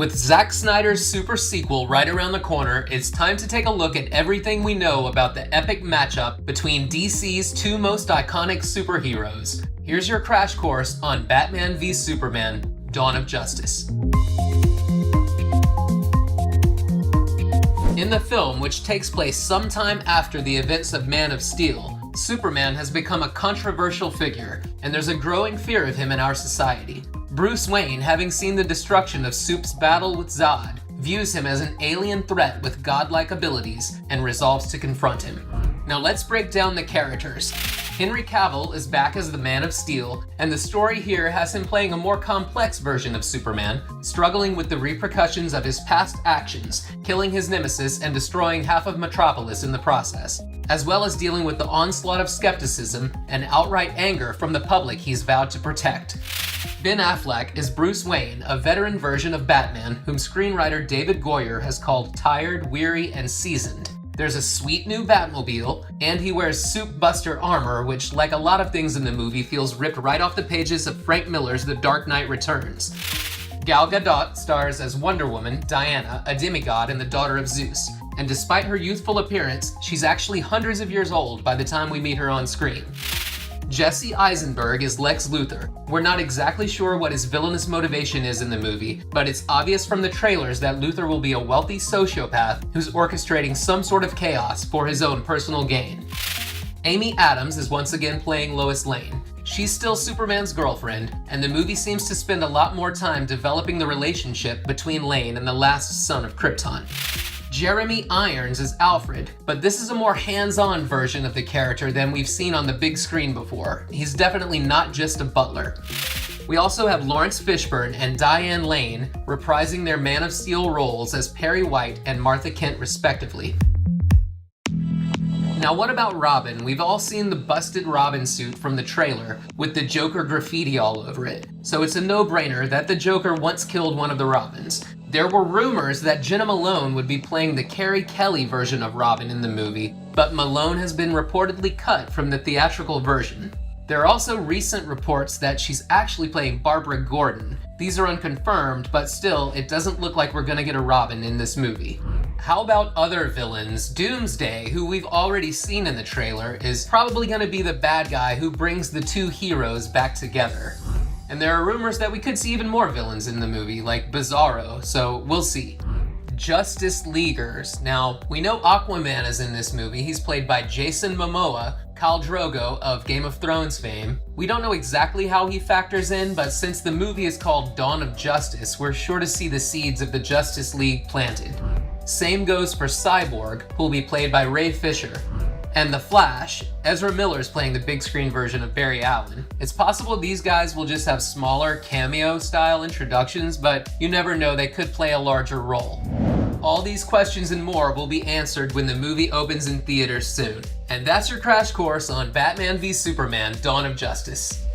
With Zack Snyder's super sequel right around the corner, it's time to take a look at everything we know about the epic matchup between DC's two most iconic superheroes. Here's your crash course on Batman v Superman: Dawn of Justice. In the film, which takes place sometime after the events of Man of Steel, Superman has become a controversial figure, and there's a growing fear of him in our society. Bruce Wayne, having seen the destruction of Sup's battle with Zod, views him as an alien threat with godlike abilities and resolves to confront him. Now let's break down the characters. Henry Cavill is back as the Man of Steel, and the story here has him playing a more complex version of Superman, struggling with the repercussions of his past actions, killing his nemesis and destroying half of Metropolis in the process, as well as dealing with the onslaught of skepticism and outright anger from the public he's vowed to protect. Ben Affleck is Bruce Wayne, a veteran version of Batman whom screenwriter David Goyer has called tired, weary, and seasoned. There's a sweet new Batmobile, and he wears Soup Buster armor, which, like a lot of things in the movie, feels ripped right off the pages of Frank Miller's The Dark Knight Returns. Gal Gadot stars as Wonder Woman, Diana, a demigod and the daughter of Zeus. And despite her youthful appearance, she's actually hundreds of years old by the time we meet her on screen. Jesse Eisenberg is Lex Luthor. We're not exactly sure what his villainous motivation is in the movie, but it's obvious from the trailers that Luthor will be a wealthy sociopath who's orchestrating some sort of chaos for his own personal gain. Amy Adams is once again playing Lois Lane. She's still Superman's girlfriend, and the movie seems to spend a lot more time developing the relationship between Lane and the last son of Krypton. Jeremy Irons is Alfred, but this is a more hands-on version of the character than we've seen on the big screen before. He's definitely not just a butler. We also have Lawrence Fishburne and Diane Lane reprising their Man of Steel roles as Perry White and Martha Kent respectively. Now what about Robin? We've all seen the busted Robin suit from the trailer with the Joker graffiti all over it, so it's a no-brainer that the Joker once killed one of the Robins. There were rumors that Jenna Malone would be playing the Carrie Kelly version of Robin in the movie, but Malone has been reportedly cut from the theatrical version. There are also recent reports that she's actually playing Barbara Gordon. These are unconfirmed, but still, it doesn't look like we're gonna get a Robin in this movie. How about other villains? Doomsday, who we've already seen in the trailer, is probably gonna be the bad guy who brings the two heroes back together. And there are rumors that we could see even more villains in the movie, like Bizarro, so we'll see. Justice Leaguers. Now, we know Aquaman is in this movie. He's played by Jason Momoa, Khal Drogo of Game of Thrones fame. We don't know exactly how he factors in, but since the movie is called Dawn of Justice, we're sure to see the seeds of the Justice League planted. Same goes for Cyborg, who'll be played by Ray Fisher. And The Flash, Ezra Miller's playing the big screen version of Barry Allen. It's possible these guys will just have smaller cameo-style introductions, but you never know, they could play a larger role. All these questions and more will be answered when the movie opens in theaters soon. And that's your crash course on Batman v Superman: Dawn of Justice.